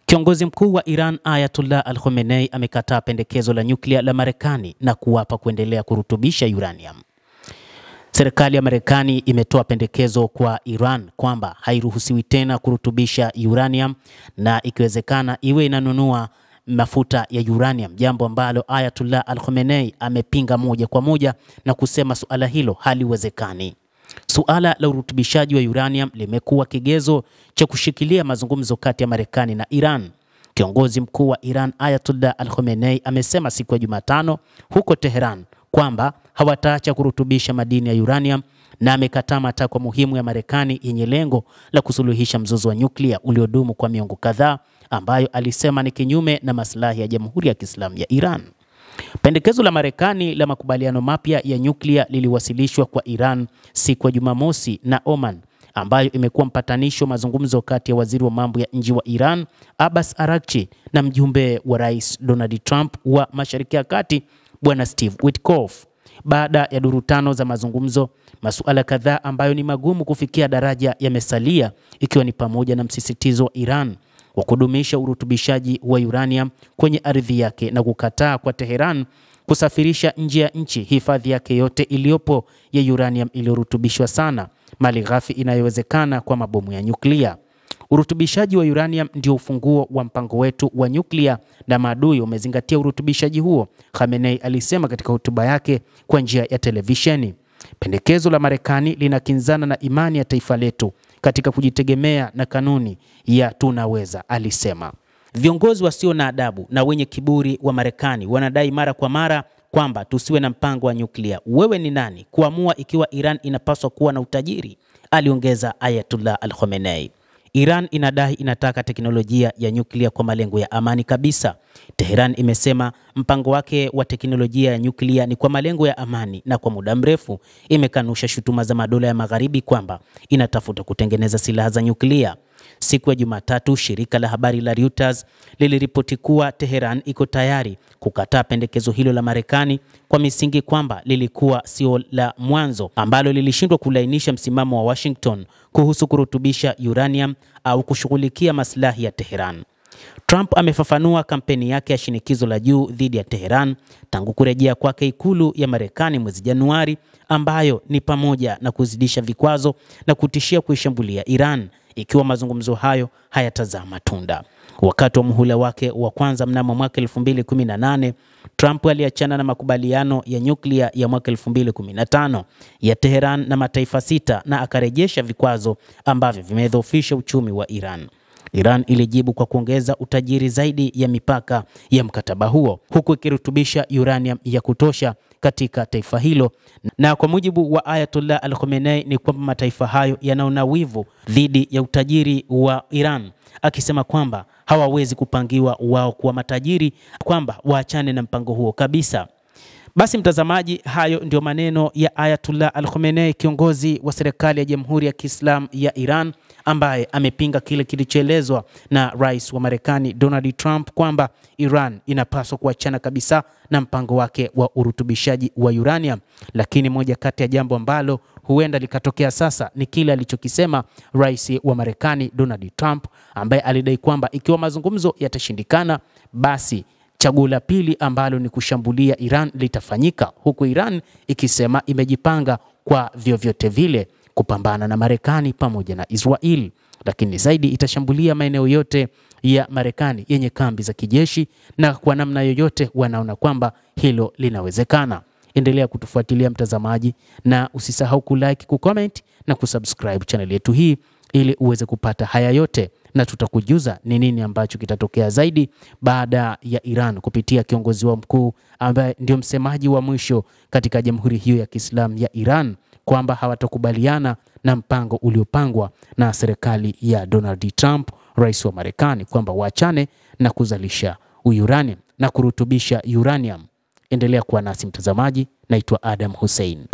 Kiongozi mkuu wa Iran Ayatollah Al-Khamenei amekataa pendekezo la nyuklia la Marekani na kuapa kuendelea kurutubisha uranium. Serikali ya Marekani imetoa pendekezo kwa Iran kwamba hairuhusiwi tena kurutubisha uranium na ikiwezekana iwe inanunua mafuta ya uranium, jambo ambalo Ayatollah Al-Khamenei amepinga moja kwa moja na kusema suala hilo haliwezekani. Suala la urutubishaji wa uranium limekuwa kigezo cha kushikilia mazungumzo kati ya Marekani na Iran. Kiongozi mkuu wa Iran Ayatollah Al-Khamenei amesema siku ya Jumatano huko Tehran kwamba hawataacha kurutubisha madini ya uranium na amekataa matakwa muhimu ya Marekani yenye lengo la kusuluhisha mzozo wa nyuklia uliodumu kwa miongo kadhaa, ambayo alisema ni kinyume na maslahi ya Jamhuri ya Kiislamu ya Iran. Pendekezo la Marekani la makubaliano mapya ya nyuklia liliwasilishwa kwa Iran siku ya Jumamosi na Oman, ambayo imekuwa mpatanisho mazungumzo kati ya waziri wa mambo ya nje wa Iran Abbas Araghchi na mjumbe wa Rais Donald Trump wa Mashariki ya Kati Bwana Steve Witkoff. Baada ya duru tano za mazungumzo, masuala kadhaa ambayo ni magumu kufikia daraja yamesalia, ikiwa ni pamoja na msisitizo wa Iran wa kudumisha urutubishaji wa uranium kwenye ardhi yake na kukataa kwa Tehran kusafirisha nje ya nchi hifadhi yake yote iliyopo ya uranium iliyorutubishwa sana, mali ghafi inayowezekana kwa mabomu ya nyuklia. Urutubishaji wa uranium ndio ufunguo wa mpango wetu wa nyuklia na maadui umezingatia urutubishaji huo, Khamenei alisema katika hotuba yake kwa njia ya televisheni. Pendekezo la Marekani linakinzana na imani ya taifa letu katika kujitegemea na kanuni ya tunaweza, alisema. Viongozi wasio na adabu na wenye kiburi wa Marekani wanadai mara kwa mara kwamba tusiwe na mpango wa nyuklia. Wewe ni nani kuamua ikiwa Iran inapaswa kuwa na utajiri? Aliongeza Ayatollah Al-Khamenei. Iran inadai inataka teknolojia ya nyuklia kwa malengo ya amani kabisa. Tehran imesema mpango wake wa teknolojia ya nyuklia ni kwa malengo ya amani, na kwa muda mrefu imekanusha shutuma za madola ya magharibi kwamba inatafuta kutengeneza silaha za nyuklia. Siku ya Jumatatu, shirika la habari la Reuters liliripoti kuwa Tehran iko tayari kukataa pendekezo hilo la Marekani kwa misingi kwamba lilikuwa sio la mwanzo ambalo lilishindwa kulainisha msimamo wa Washington kuhusu kurutubisha uranium au kushughulikia maslahi ya Tehran. Trump amefafanua kampeni yake ya shinikizo la juu dhidi ya Tehran tangu kurejea kwake ikulu ya Marekani mwezi Januari, ambayo ni pamoja na kuzidisha vikwazo na kutishia kuishambulia Iran ikiwa mazungumzo hayo hayatazaa matunda. Wakati wa muhula wake wa kwanza mnamo mwaka 2018, Trump aliachana na makubaliano ya nyuklia ya mwaka 2015 ya Tehran na mataifa 6 na akarejesha vikwazo ambavyo vimedhoofisha uchumi wa Iran. Iran ilijibu kwa kuongeza utajiri zaidi ya mipaka ya mkataba huo, huku ikirutubisha uranium ya kutosha katika taifa hilo. Na kwa mujibu wa Ayatollah Al-Khamenei ni kwamba mataifa hayo yanaona wivu dhidi ya utajiri wa Iran, akisema kwamba hawawezi kupangiwa wao kuwa matajiri, kwamba waachane na mpango huo kabisa. Basi mtazamaji, hayo ndio maneno ya Ayatollah Al-Khamenei, kiongozi wa serikali ya Jamhuri ya Kiislamu ya Iran, ambaye amepinga kile kilichoelezwa na rais wa Marekani Donald Trump kwamba Iran inapaswa kuachana kabisa na mpango wake wa urutubishaji wa uranium. Lakini moja kati ya jambo ambalo huenda likatokea sasa ni kile alichokisema rais wa Marekani Donald Trump, ambaye alidai kwamba ikiwa mazungumzo yatashindikana, basi chaguo la pili ambalo ni kushambulia Iran litafanyika, huku Iran ikisema imejipanga kwa vyovyote vile kupambana na Marekani pamoja na Israel, lakini zaidi itashambulia maeneo yote ya Marekani yenye kambi za kijeshi, na kwa namna yoyote wanaona kwamba hilo linawezekana. Endelea kutufuatilia mtazamaji, na usisahau kulike, kucomment na kusubscribe channel yetu hii ili uweze kupata haya yote, na tutakujuza ni nini ambacho kitatokea zaidi baada ya Iran kupitia kiongozi wa mkuu ambaye ndio msemaji wa mwisho katika Jamhuri hiyo ya Kiislamu ya Iran kwamba hawatakubaliana na mpango uliopangwa na serikali ya Donald Trump, rais wa Marekani, kwamba waachane na kuzalisha uranium na kurutubisha uranium. Endelea kuwa nasi mtazamaji, naitwa Adam Hussein.